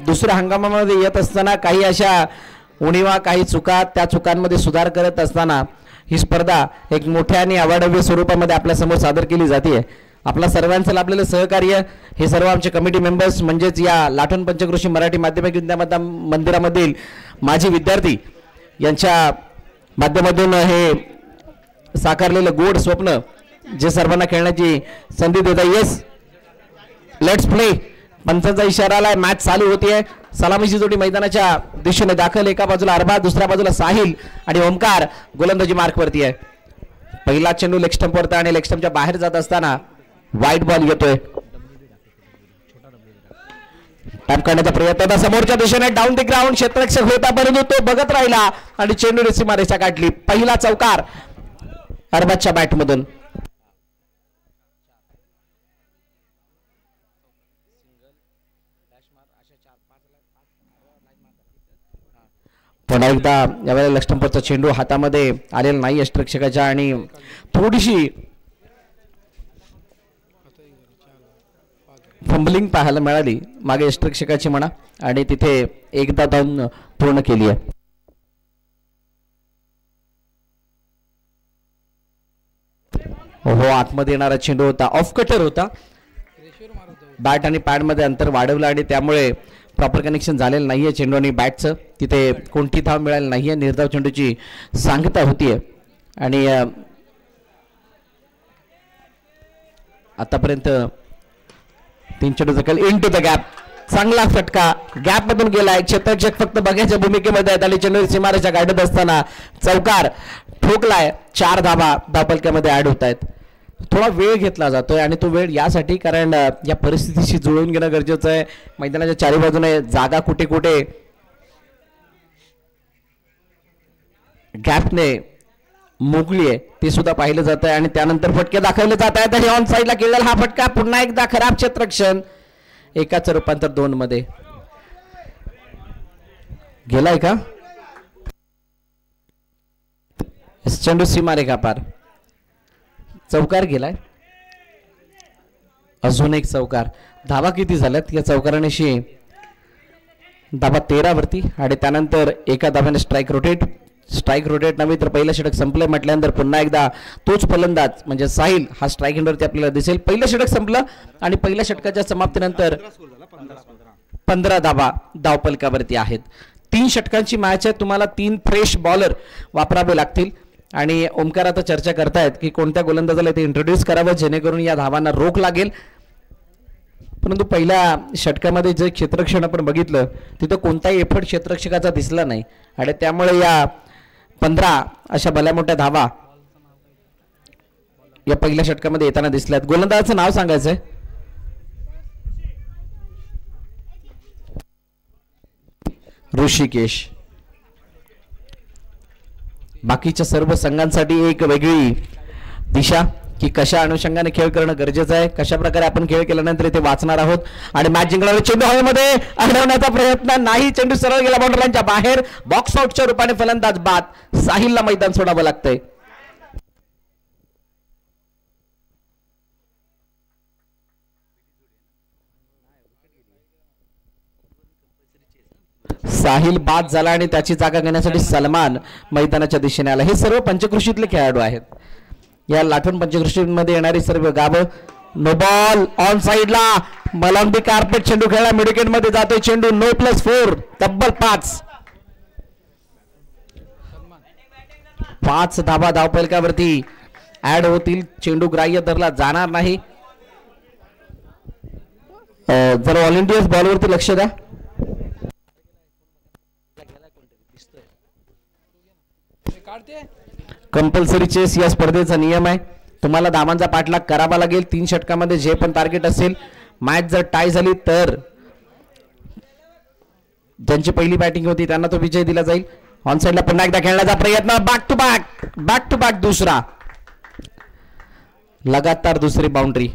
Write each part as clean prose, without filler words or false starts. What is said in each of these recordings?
दुसऱ्या हंगामामध्ये येत असताना काही अशा उणीवा काही चुका त्या चुकांमध्ये सुधार करत असताना ही स्पर्धा एक मोठ्या आणि अवाढव्य स्वरूपामध्ये आपल्या समोर सादर केली जाते. आपला सर्वांचं लाभलेलं सहकार्य हे सर्व आमचे कमिटी मेंबर्स म्हणजेच या लाठण पंचक्रोशी मराठी माध्यमिक विद्या मंदिरामधील माजी विद्यार्थी यांच्या माध्यमातून हे साकारलेलं गोड स्वप्न जे सर्वांना खेळण्याची संधी देत आहे. Yes let's play. पंचांचा इशारा आलाय. मॅच चालू होतीये. सलामीची जोडी मैदानाच्या दिशेने दाखल. एका बाजूला अरबाज दुसऱ्या बाजूला साहिल आणि ओमकार गोलंदाजी मार्कवरती आहे. पहिला चेंडू लेग स्टंपवरती आणि लेग स्टंपच्या बाहेर जात असताना वाईट बॉल येतोय. टॅप करण्याचा प्रयत्न समोरच्या दिशेने डाऊन द ग्राउंड क्षेत्ररक्षक होता परंतु तो बघत राहिला आणि चेंडू सीमारेषा गाठली. पहिला चौकार अरबाजच्या बॅटमधून. पुन्हा एकदा यावेळेला लेग स्टंपवरचा चेंडू हातामध्ये आलेला नाही यष्टिरक्षकाच्या आणि थोडीशी फंबलिंग पाहायला मिळाली मागे यष्टिरक्षकाची म्हणा आणि तिथे एकदा धाव पूर्ण केली आहे. हो आतमध्ये येणारा चेंडू होता. ऑफ कटर होता. बॅट आणि पॅड मध्ये अंतर वाढवलं आणि त्यामुळे प्रॉपर कनेक्शन झालेलं नाहीये चेंडू आणि बॅटचं. तिथे कोणती धाव मिळाली नाहीये. निर्धाव चेंडूची सांगता होतीये आणि आतापर्यंत 3 चेंडू जखल इनटू द गॅप. चांगला फटका गॅप मधून गेलाय. क्षेत्ररक्षक फक्त बघायच्या भूमिकेमध्ये आहेत आणि चेंडू सीमारेषा गाठत असताना चौकार ठोकलाय. 4 धावा धावपलक्यामध्ये ऍड होत आहेत. थोडा वेळ घेतला जातोय आणि तो वेळ यासाठी कारण या परिस्थितीशी जुळवून घेणं गरजेचं आहे. मैदानाच्या चारी बाजूने जागा कुठे कुठे गॅपने मोकळी आहे ते सुद्धा पाहिलं जात आहे आणि त्यानंतर फटके दाखवले जात आहेत. आणि ऑन साईडला केलेला हा फटका पुन्हा एकदा खराब क्षेत्ररक्षण. एकाचं रूपांतर 2 मध्ये गेलाय का. चेंडू सीमारेखा पार. चौकार गेलाय. अजून एक चौकार. धावा किती झाल्यात या चौकारानेशी. धावा 13 वरती आणि त्यानंतर एका धाव्याने स्ट्राईक रोटेट नव्हे तर पहिलं षटक संपलं म्हटल्यानंतर पुन्हा एकदा तोच फलंदाज म्हणजे साहिल हा स्ट्राईक एंडवरती आपल्याला दिसेल. पहिलं षटक संपलं आणि पहिल्या षटकाच्या समाप्तीनंतर 15 धावा धावपलकावरती आहेत. 3 षटकांची मॅच आहे. तुम्हाला 3 फ्रेश बॉलर वापरावे लागतील आणि ओमकार आता चर्चा करतायत की कोणत्या गोलंदाजाला ते इंट्रोड्यूस करावं जेणेकरून या धावांना रोख लागेल. परंतु पहिल्या षटकामध्ये जे क्षेत्ररक्षण आपण बघितलं तिथं कोणताही एफर्ट क्षेत्ररक्षकाचा दिसला नाही आणि त्यामुळे या 15 अशा भल्या मोठ्या धावा या पहिल्या षटकामध्ये येताना दिसल्यात. गोलंदाजाचं नाव सांगायचंय. ऋषिकेश. बाकीच्या सर्व संघांसाठी एक वेगळी दिशा की कशा अनुषंगाने खेळ करणं गरजेचं आहे. कशा प्रकारे आपण खेळ केल्यानंतर इथे वाचणार आहोत आणि मॅच जिंकणार. चेंडू हवेमध्ये अडवण्याचा प्रयत्न नाही. चेंडू सरळ गेला बाउंड्री लाईनच्या बाहेर. बॉक्स आउटच्या रूपाने फलंदाज बाद. साहिलला मैदान सोडावं लागतंय. साहिल बाद झाला आणि त्याची जागा घेण्यासाठी सलमान मैदानाच्या दिशेने आला. हे सर्व पंचकृषीतले खेळाडू आहेत. या लाठण पंचकृषीमध्ये येणारी सर्व गावं. नो बॉल ऑन साइडला मलंबी कार्पेट चेंडू खेळला. मिडविकेट मध्ये जातोय चेंडू. नो +4 तब्बल 5 धावा धावपलकावरती ऍड होतील. चेंडू ग्राह्य धरला जाणार नाही. जर ऑल इंडिया बॉलवरती लक्ष द्या. कंपल्सरी चेस या स्पर्धेचा नियम आहे. तुम्हाला धावांचा पाठलाग करावा लागेल. 3 षटकामध्ये जे पण टार्गेट असेल. मॅच जर टाय झाली तर ज्यांची पहिली बॅटिंग होती त्यांना तो विजय दिला जाईल. ऑन साइडला पुन्हा एकदा खेळण्याचा प्रयत्न. बॅक टू बॅक दुसरा लगातार दुसरी बाउंड्री.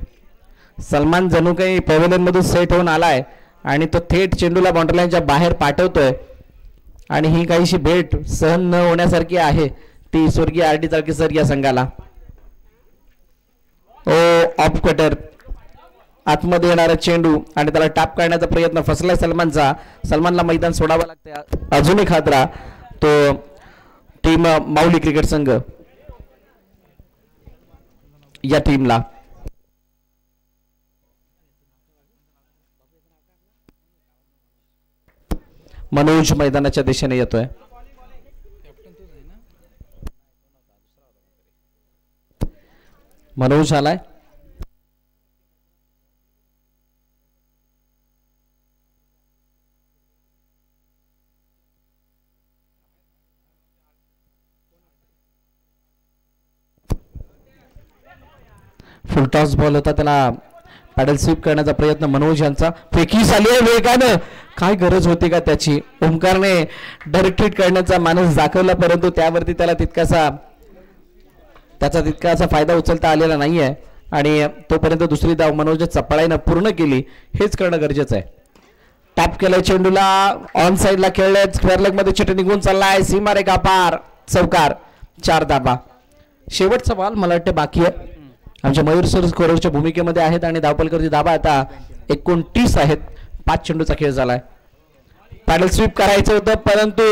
सलमान जणू काही पॅव्हेलियन मधून सेट होऊन आलाय आणि तो थेट चेंडूला बाउंड्री लाईनच्या बाहेर पाठवतोय आणि ही काहीशी भेट सहन न होण्यासारखी आहे ती स्वर्गीय आर डी चाळके सर या संघाला. ओ ऑफ कटर आतमध्ये येणारा चेंडू आणि त्याला टॅप करण्याचा प्रयत्न फसलाय सलमानचा. सलमानला मैदान सोडावं लागते. अजून एक हादरा तो टीम माऊली क्रिकेट संघ या टीमला. मनोज मैदानाच्या दिशेने येतोय. मनोज आलाय. फुलटॉस बॉल होता, त्याला पॅडल स्वीप करण्याचा प्रयत्न मनोज यांचा. फेकीस आली आहे वेगानं. काय गरज होती का त्याची? ओमकारने डायरेक्ट हिट करण्याचा मानस दाखवला, परंतु त्यावरती त्याला तितकासा फायदा उचलता आलेला नाहीये. आणि तोपर्यंत दुसरी धाव मनोज चपळाईनं पूर्ण केली. हेच करणं गरजेचं आहे. टॅप केलंय चेंडूला, ऑन साईडला खेळलंय, स्क्वेअर लेग मध्ये चेंडू निघून चाललाय, सीमारेखा पार, चौकार, 4 धाबा. शेवटचा बॉल मला वाटतं बाकी आहे. आमच्या मयूर सर स्कोररच्या भूमिकेमध्ये आहेत आणि धावपलकरची धाबा आता 29 आहेत. 5 चेंडूचा खेळ झालाय. पॅडल स्वीप करायचं होतं, परंतु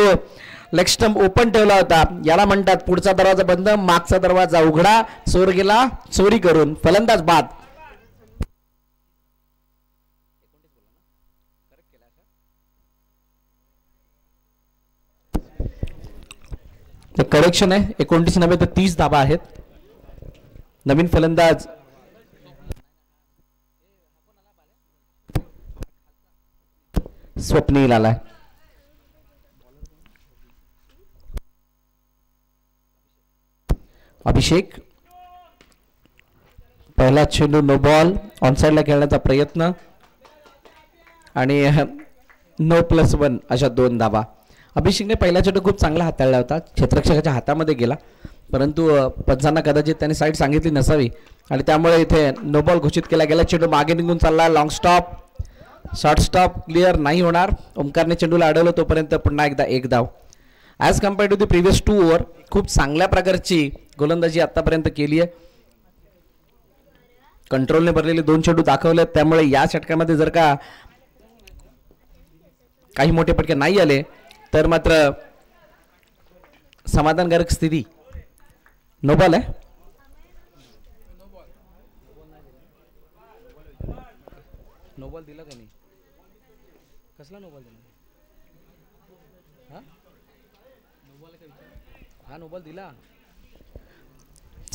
लेग स्टंप ओपन ठेवला होता. याला म्हणतात पुढचा दरवाजा बंद, मागचा दरवाजा उघडा. चोर गेला चोरी करून, फलंदाज बाद. करेक्शन आहे, 29 नव्हे तर 30 धाबा आहेत. नवीन फलंदाज स्वप्नील आलाय. अभिषेक, पहिला चेंडू नो बॉल, ऑन साइडला खेळण्याचा प्रयत्न आणि नो +1 अशा 2 धाबा. अभिषेकने पहिला चेंडू खूप चांगला हाताळला होता, क्षेत्ररक्षकाच्या हातामध्ये गेला, परंतु पंचांना कदाचित त्यांनी साईड सांगितली नसावी आणि त्यामुळे इथे नो बॉल घोषित केला गेला. चेंडू मागे निघून चालला, long stop, short stop clear नाही होणार. ओमकारने चेंडूला अडवलं, तोपर्यंत पुन्हा एकदा 1 धाव. As compared to the previous 2 over खूप चांगल्या प्रकारची गोलंदाजी आतापर्यंत केली आहे. कंट्रोलने भरलेले 2 चेंडू दाखवले, त्यामुळे या षटकामध्ये जर का काही मोठे फटके नाही आले तर मात्र समाधानकारक स्थिती. नो बॉल आहे. नो बॉल दिला का नाही? कसला नो बॉल दिला? हा नो बॉल दिला.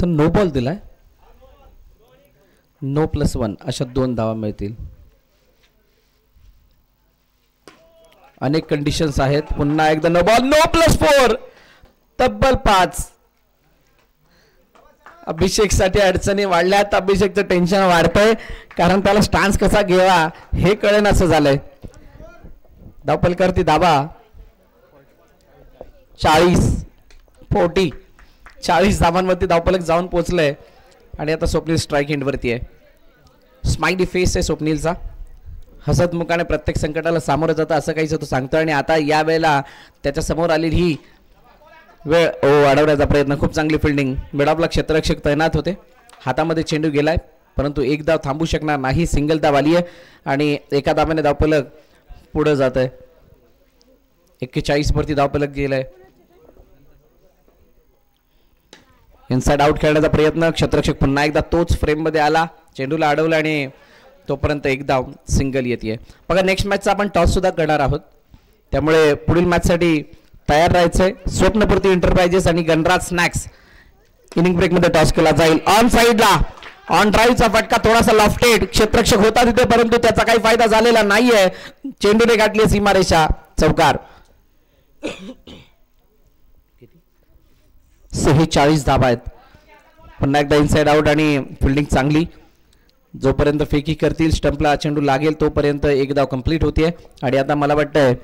नो बॉल दिलाय. नो +1 अशा 2 धावा मिळतील. अनेक कंडिशन्स आहेत. पुन्हा एकदा नो बॉल, नो +4, तब्बल 5. अभिषेकसाठी अडचणी वाढल्यात. अभिषेकचं टेन्शन वाढतंय कारण त्याला स्टान्स कसा घ्यावा हे कळेन असं झालंय. धावपलकरती धाबा 40 धावांवरती धावपलक जाऊन पोहोचलंय आणि आता स्वप्नील स्ट्राईक एंडवरती आहे. स्माइली फेस आहे स्वप्नीलचा, हसत मुखाने प्रत्येक संकटाला सामोरं जातं असं काहीच तो सांगतो. आणि आता या वेळेला त्याच्या समोर आलेली ही वेळ अडवण्याचा प्रयत्न, खूप चांगली फिल्डिंग. मिडऑफला क्षेत्ररक्षक तैनात होते, हातामध्ये चेंडू गेलाय, परंतु 1 धाव थांबू शकणार नाही. सिंगल धाव आली आहे आणि एका धावाने धावपलक पुढे जात आहे. 41 वरती धावपलक गेलाय. इनसाइड आउट खेळण्याचा प्रयत्न, क्षेत्ररक्षक पुन्हा एकदा तोच फ्रेम मध्ये आला, चेंडूला अडवला आणि तोपर्यंत 1 धाव सिंगल येते. बघा नेक्स्ट मॅचचा आपण टॉस सुद्धा करणार आहोत, त्यामुळे पुढील मॅचसाठी तयार राहायचंय. स्वप्नपूर्ती एंटरप्राइजेस आणि गणराज स्नॅक्स इनिंग ब्रेक मध्ये टॉस केला जाईल. ऑन साइडला ऑन ड्राईव्हचा फटका थोडासा लॉफ्टेड, क्षेत्ररक्षक होता तिथे परंतु त्याचा काही फायदा झालेला नाहीये. चेंडूने गाठली सीमारेषा, चौकार. 46 धाबा आहेत. पुन्हा एकदा इनसाइड आउट आणि फिल्डिंग चांगली. जोपर्यंत फेकी करतील, स्टंपला चेंडू लागेल तोपर्यंत 1 धाव कंप्लीट होतीये. आणि आता मला वाटतंय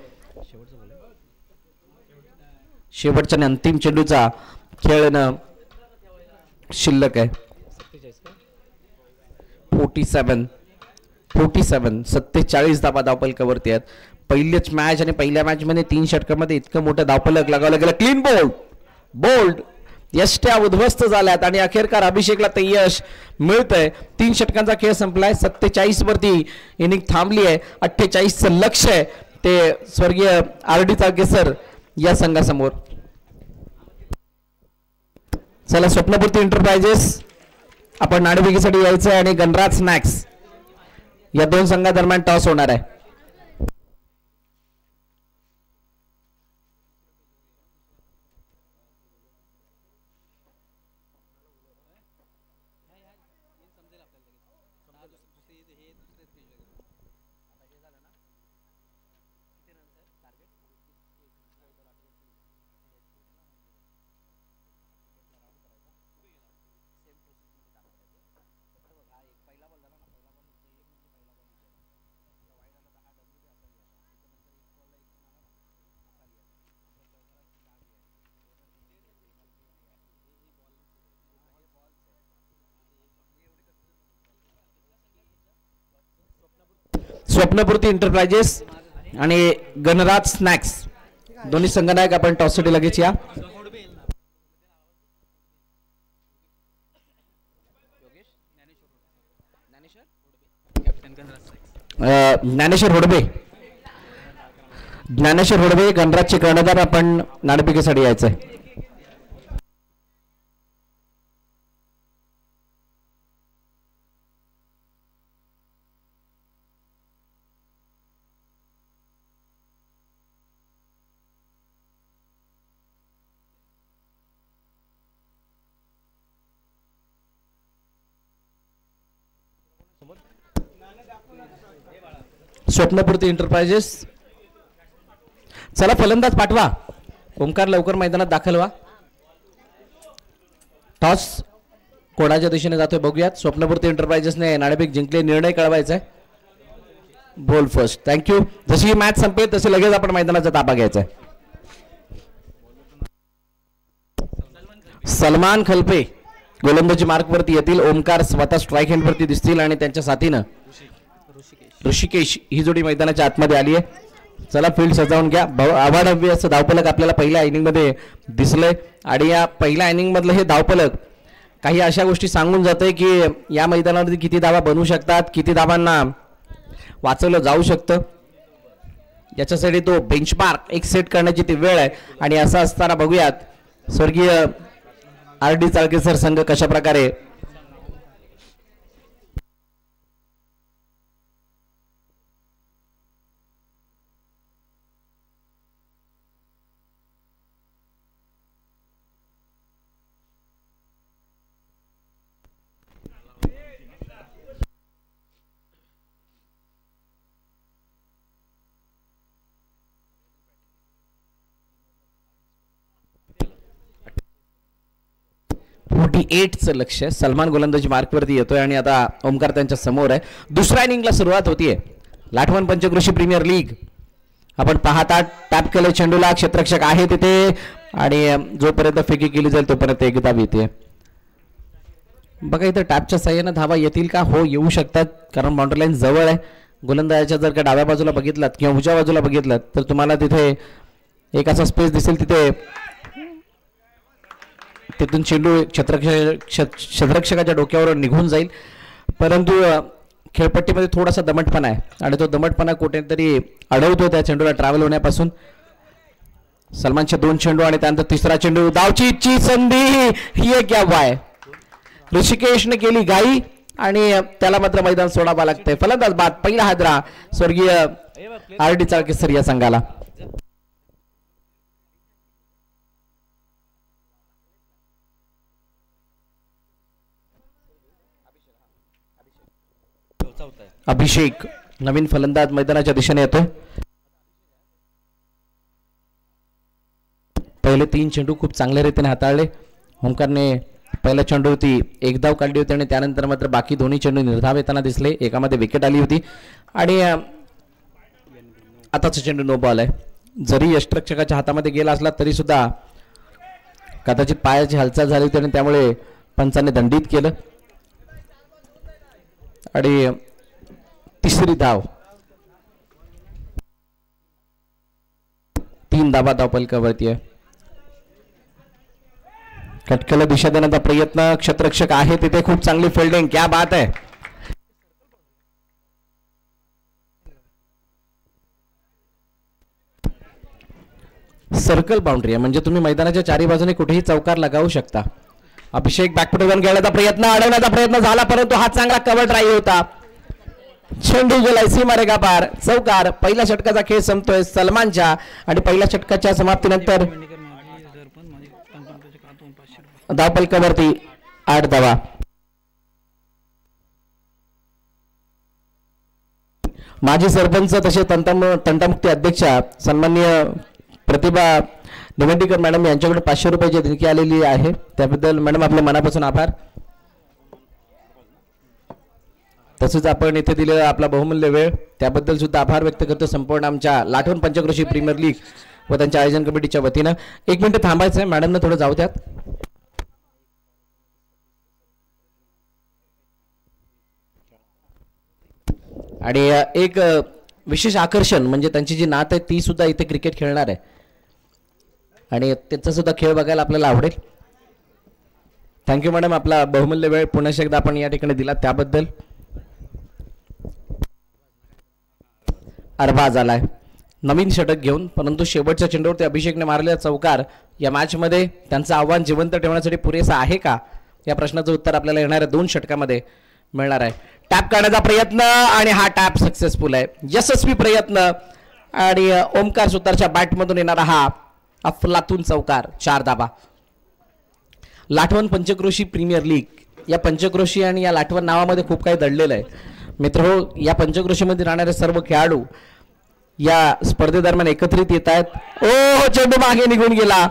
शेवटच्या आणि अंतिम चेंडूचा खेळणं शिल्लक आहे. 47 धाबा धावपलकावरती आहेत. पहिलेच मॅच आणि पहिल्या मॅच मध्ये 3 षटकामध्ये इतकं मोठं धावपलक लगावलं गेलं. क्लीन बोल्ड यष्ट्या उद्ध्वस्त झाल्यात आणि अखेरकार अभिषेकला ते यश मिळतंय. 3 षटकांचा खेळ संपलाय. 47 वरती इनिंग थांबली आहे. 48चं लक्ष आहे ते स्वर्गीय RD चाळकेसर या संघासमोर. चला स्वप्नपूर्ती एंटरप्राइजेस आपण नाणेफेकीसाठी यायचं आहे आणि गणराज स्नॅक्स या 2 संघादरम्यान टॉस होणार आहे. स्वप्नपूर्ती एंटरप्राइजेस आणि गणराज स्नॅक्स दोन्ही संघनायक आपण टॉससाठी लगेच या. ज्ञानेश्वर होडबे गणराजचे कर्णधार आपण नाणेफेकीसाठी यायचंय. स्वप्नपूर्ती एंटरप्राइजेस चला फलंदाज पाठवा. ओमकार लवकर मैदानात दाखल व्हा. टॉस कोणाच्या दिशेने जातोय बघूयात. स्वप्नपूर्ती एंटरप्राइजेसने नाणेफेक जिंकले. निर्णय कळवायचा आहे. Ball first. थँक्यू. जशी ही मॅच संपेल तसे लगेच आपण मैदानाचा ताबा घ्यायचा आहे. सलमान खलपे गोलंदाजी मार्कवरती येतील. ओमकार स्वतः स्ट्राईक हँडवरती दिसतील आणि त्यांच्या साथीनं ऋषिकेश ही जोडी मैदानाच्या आतमध्ये आली आहे. चला फील्ड सजावून घ्या. आवाढव्य असं धावफलक आपल्याला पहिल्या इनिंग मध्ये दिसलंय आणि या पहिल्या इनिंग मधलं हे धावफलक काही अशा गोष्टी सांगून जाते की या मैदानावरती किती धावा बनवू शकतात, किती धावांना वाचवलं जाऊ शकतं. याच्यासाठी तो बेंचमार्क एक सेट करण्याची ती वेळ आहे. आणि असं असताना बघूयात स्वर्गीय RD चाळकेसर संघ कशा प्रकारे चं लक्ष. सलमान गोलंदाजी मार्कवरती येतोय आणि आता ओमकार त्यांच्या समोर आहे. दुसऱ्या इनिंगला सुरुवात होतीये. लाठवण पंचकृषी प्रीमियर लीग आपण पाहता. टॅप केले चेंडूला. क्षेत्ररक्षक आहे तिथे आणि जोपर्यंत फेकी केली जाईल तोपर्यंत एक धाव येते. बघा इथं टॅपच्या साह्यानं धावा येतील का? हो येऊ शकतात कारण बाउंड्री लाईन जवळ आहे. गोलंदाजाच्या जर का डाव्या बाजूला बघितलात किंवा उजव्या बाजूला बघितलात तर तुम्हाला तिथे एक असा स्पेस दिसेल. तिथून चेंडू क्षेत्ररक्षकाच्या डोक्यावर निघून जाईल. परंतु खेळपट्टीमध्ये थोडासा दमटपणा आहे आणि तो दमटपणा कुठेतरी अडवतो त्या चेंडूला ट्रॅव्हल होण्यापासून. सलमानचे 2 चेंडू आणि त्यानंतर तिसरा चेंडू. धावची संधी ही एक आहे. ऋषिकेशने केली गाई आणि त्याला मात्र मैदान सोडावं लागतंय. फलंदाज बाद. पहिला हादरा स्वर्गीय RD चाळकेसर या संघाला. अभिषेक नवीन फलंदाज मैदानाच्या दिशेने येतोय. पहिले 3 चेंडू खूप चांगल्या रीतीने हाताळले. ओमकारने पहिल्या चेंडूवरती एक धाव काढली होती आणि त्यानंतर मात्र बाकी दोन्ही चेंडू निर्धाव येताना दिसले. एकामध्ये विकेट आली होती आणि आताचा चेंडू नो बॉल आहे. जरी यष्टिरक्षकाच्या हातामध्ये गेला असला तरी सुद्धा कदाचित पायाची हालचाल झाली होती आणि त्यामुळे पंचाने दंडित केलं आणि तिसरी धाव. 3 धावा धावपलकावरती आहे. कटकेला दिशा देण्याचा प्रयत्न, क्षेत्ररक्षक आहे तिथे, खूप चांगली फिल्डिंग, क्या बात आहे. सर्कल बाउंड्री आहे म्हणजे तुम्ही मैदानाच्या चारी बाजूने कुठेही चौकार लगावू शकता. अभिषेक बॅकफुट घेऊन खेळण्याचा प्रयत्न, अडवण्याचा प्रयत्न झाला परंतु हा चांगला कव्हर ड्राईव्ह होता. चेंडू गेलाय सीमारेखा पार, चौकार. पहिल्या षटकाचा खेळ संपतोय सलमानच्या आणि पहिल्या षटकाच्या समाप्तीनंतर धावफलकावरती 8 धावा. माजी सरपंच तसे तंटामुक्ती अध्यक्षा सन्माननीय प्रतिभा निवंडीकर मॅडम यांच्याकडे 500 रुपयाची देणगी आलेली आहे, त्याबद्दल मॅडम आपल्या मनापासून आभार. तसेच आपण इथे दिलेला आपला बहुमूल्य वेळ त्याबद्दल सुद्धा आभार व्यक्त करतो संपूर्ण आमच्या लाठवण पंचक्रोशी प्रीमियर लीग व त्यांच्या आयोजन कमिटीच्या वतीनं. 1 मिनिट थांबायचं आहे, मॅडमनं थोडं जाऊ द्यात. आणि एक विशेष आकर्षण म्हणजे त्यांची जी नात आहे ती सुद्धा इथे क्रिकेट खेळणार आहे आणि त्यांचा सुद्धा खेळ बघायला आपल्याला आवडेल. थँक्यू मॅडम, आपला बहुमूल्य वेळ पुन्हा एकदा आपण या ठिकाणी दिला त्याबद्दल. अर्भाज आलाय नवीन षटक घेऊन, परंतु शेवटच्या चेंडूवर ते अभिषेकने मारलेला चौकार या मॅचमध्ये त्यांचं आव्हान जिवंत ठेवण्यासाठी पुरेसा आहे का या प्रश्नाचं उत्तर आपल्याला येणाऱ्या 2 षटकामध्ये मिळणार आहे. टॅप करण्याचा प्रयत्न आणि हा टॅप सक्सेसफुल आहे, यशस्वी प्रयत्न. आणि ओमकार सुतारच्या बॅटमधून येणारा हा अफलातून चौकार, 4 धावा. लाठवण पंचक्रोशी प्रीमियर लीग, या पंचक्रोशी आणि या लाठवण नावामध्ये खूप काही दडलेलं आहे मित्र. या पंचक्रोशीमध्ये राहणारे सर्व खेळाडू या स्पर्धेदरम्यान एकत्रित येत आहेत. ओ चेंडू मागे निघून गेला,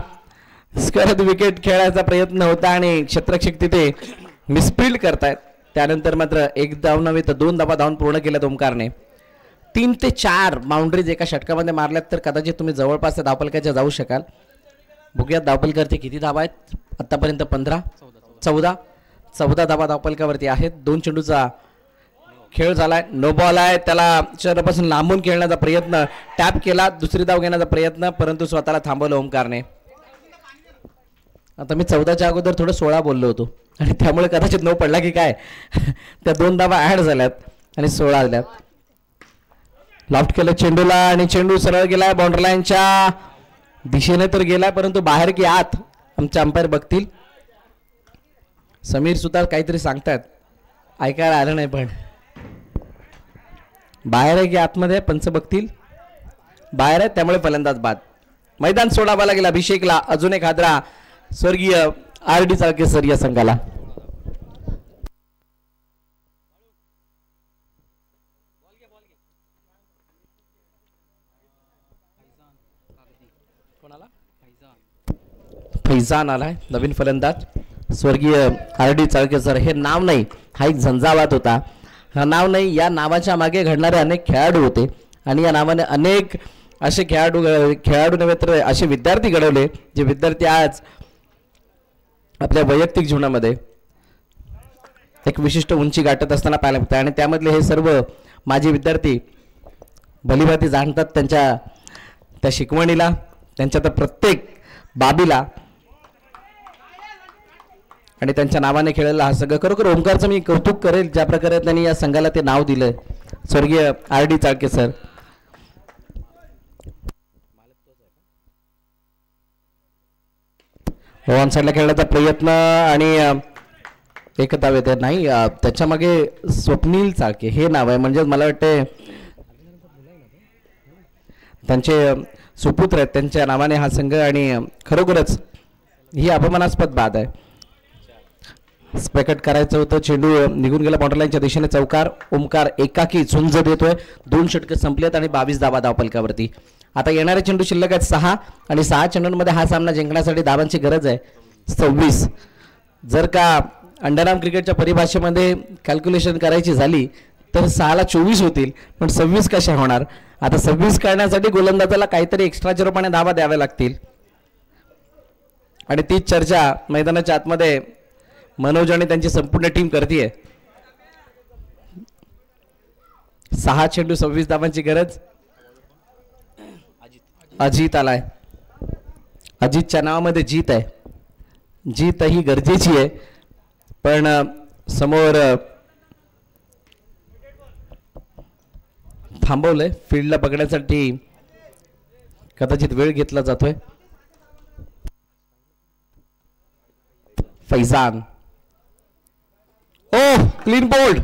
करत विकेट खेळायचा प्रयत्न होता आणि क्षेत्ररक्षक तिथे मिसफिल्ड करतायत. त्यानंतर मात्र 1 धाव नव्हे तर 2 धावा धावून पूर्ण केल्यात ओमकारने. 3 ते 4 बाउंड्रीज एका षटकामध्ये मारल्यात तर कदाचित तुम्ही जवळपास त्या धावफलकाच्या जाऊ शकाल. बघूयात धावफलकावरती किती धावा आहेत आतापर्यंत. 14 धावा धावफलकावरती आहेत. 2 चेंडूचा खेळ झालाय, नो बॉल आहे. त्याला शरीरापासून लांबून खेळण्याचा प्रयत्न, टॅप केला, दुसरी धाव घेण्याचा प्रयत्न, परंतु स्वतःला थांबवलं ओमकारने. आता मी 14च्या अगोदर थोडं 16 बोललो होतो आणि त्यामुळे कदाचित नो पडला की काय त्या 2 धावा ऍड झाल्यात आणि 16 आल्यात. लॉफ्ट केलं चेंडूला आणि चेंडू सरळ गेलाय बाउंड्री लाईनच्या दिशेने तर गेलाय परंतु बाहेर की आत आमचे अंपायर बघतील. समीर सुतार काहीतरी सांगतायत, ऐकायला आलं नाही पण बाहेर आहे की आतमध्ये पंच बघतील. बाहेर आहे त्यामुळे फलंदाज बाद. मैदान सोडावायला गेला अभिषेकला. अजून एक हादरा स्वर्गीय RD चाळके सर या संघाला. फैजान आलाय नवीन फलंदाज. स्वर्गीय RD चाळके सर हे नाव नाही, हा एक झंझावात होता. हा नाव नाही, या नावाच्या मागे घडणारे अनेक खेळाडू होते आणि या नावाने अनेक असे खेळाडू नव्हे तर असे विद्यार्थी घडवले जे विद्यार्थी आज आपल्या वैयक्तिक जीवनामध्ये एक विशिष्ट उंची गाठत असताना पाहायला मिळतं. आणि त्यामधले हे सर्व माजी विद्यार्थी भलीभाती जाणतात त्यांच्या त्या शिकवणीला, त्यांच्या तर प्रत्येक बाबीला आणि त्यांच्या नावाने खेळलेला हा संघ. खरोखर ओमकारचं मी कौतुक करेल ज्या प्रकारे त्यांनी या संघाला ते नाव दिलं, स्वर्गीय RD चाळके सर. ऑन साईडला खेळण्याचा प्रयत्न आणि एक धाव येते नाही. त्याच्या मागे स्वप्नील चाळके हे नाव आहे, म्हणजे मला वाटते त्यांचे सुपुत्र आहेत, त्यांच्या नावाने हा संघ. आणि खरोखरच ही अपमानास्पद बात आहे. स्पेकट करायचं होतं, चेंडू निघून गेला बाउंड्री लाईनच्या दिशेने. चौकार. ओमकार एकाकी झुंज देतोय. 2 षटके संपलेत आणि 22 धावा धावफलकावरती. आता येणारे चेंडू शिल्लक आहेत 6 आणि 6 चेंडूंमध्ये हा सामना जिंकण्यासाठी धावांची गरज आहे 26. जर का अंडरआर्म क्रिकेटच्या परिभाषेमध्ये कॅल्क्युलेशन करायची झाली तर 6ला 24 होतील, पण 26 कशा होणार. आता 26 करण्यासाठी गोलंदाजाला काहीतरी एक्स्ट्राच्या रूपाने धावा द्याव्या लागतील आणि तीच चर्चा मैदानाच्या आतमध्ये मनोज आणि त्यांची संपूर्ण टीम करतीये. 6 चेंडू 26 धावांची गरज. अजित आलाय, अजितच्या नावामध्ये जीत आहे. जीत ही गरजेची आहे, पण समोर थांबवलंय. फील्डला बघण्यासाठी कदाचित वेळ घेतला जातोय. फैजान, ओ क्लीन बोल्ड.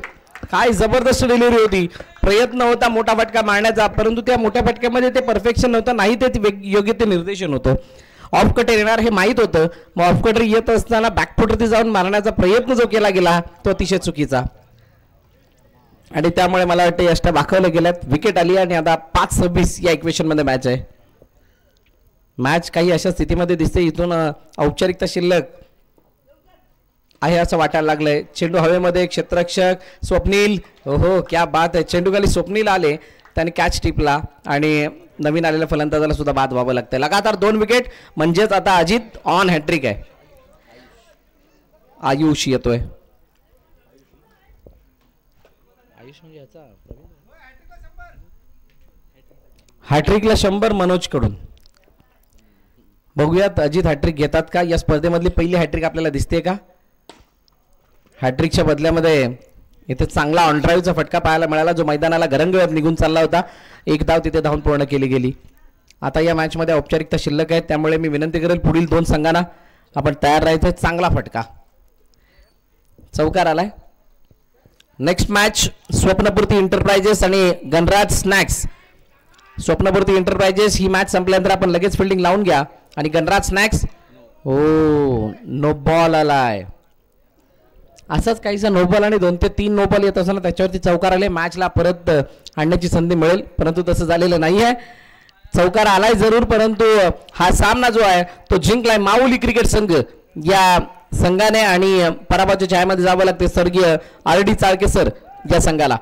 काय जबरदस्त डिलिव्हरी होती. प्रयत्न होता मोठा फटका मारण्याचा, परंतु त्या मोठ्या फटक्यामध्ये ते परफेक्शन नव्हतं, नाही ते योग्य ते निर्देशन होतं. ऑफ कटर येणार हे माहीत होतं, मग ऑफ कटर येत असताना बॅकफुटवरती जाऊन मारण्याचा प्रयत्न जो केला गेला तो अतिशय चुकीचा, आणि त्यामुळे मला वाटतं यष्टा दाखवल्या गेल्यात. विकेट आली आणि आता 5-26 या इक्वेशन मध्ये मॅच आहे. मॅच काही अशा स्थितीमध्ये दिसते इथून औपचारिकता शिल्लक आहे असं वाटायला लागलंय. चेंडू हवेमध्ये, क्षेत्ररक्षक स्वप्नील, हो क्या बात आहे. चेंडू खाली स्वप्नील आले, त्याने कॅच टिपला आणि नवीन आलेल्या फलंदाजाला सुद्धा बाद व्हावं लागतंय. लगातार 2 विकेट, म्हणजेच आता अजित ऑन हॅट्रिक आहे. आयुष येतोय. हॅट्रिकला 100 मनोज कडून. बघूयात अजित हॅट्रिक घेतात का. या स्पर्धेमधली पहिली हॅट्रिक आपल्याला दिसते का. हॅट्रिकच्या बदल्यामध्ये इथे चांगला ऑन ड्राईव्हचा फटका पाहायला मिळाला, जो मैदानाला गरंगळत निघून चालला होता. एक धाव तिथे धावून पूर्ण केली गेली. आता या मॅचमध्ये औपचारिकता शिल्लक आहे, त्यामुळे मी विनंती करेल पुढील 2 संघांना आपण तयार राहायचं. चांगला फटका, चौकार आलाय. नेक्स्ट मॅच स्वप्नपूर्ती एंटरप्राइजेस आणि गणराज स्नॅक्स. स्वप्नपूर्ती एंटरप्राइजेस ही मॅच संपल्यानंतर आपण लगेच फिल्डिंग लावून घ्या, आणि गणराज स्नॅक्स, हो नो बॉल आलाय. असंच काहीसा नो बॉल आणि 2 ते 3 नो बॉल येत असताना त्याच्यावरती चौकार आले. मॅचला परत आणण्याची संधी मिळेल, परंतु तसं झालेलं नाही आहे. चौकार आलाय जरूर, परंतु हा सामना जो आहे तो जिंकलाय माऊली क्रिकेट संघ या संघाने, आणि पराभवाच्या छायामध्ये जावं लागते स्वर्गीय RD चाळके सर या संघाला.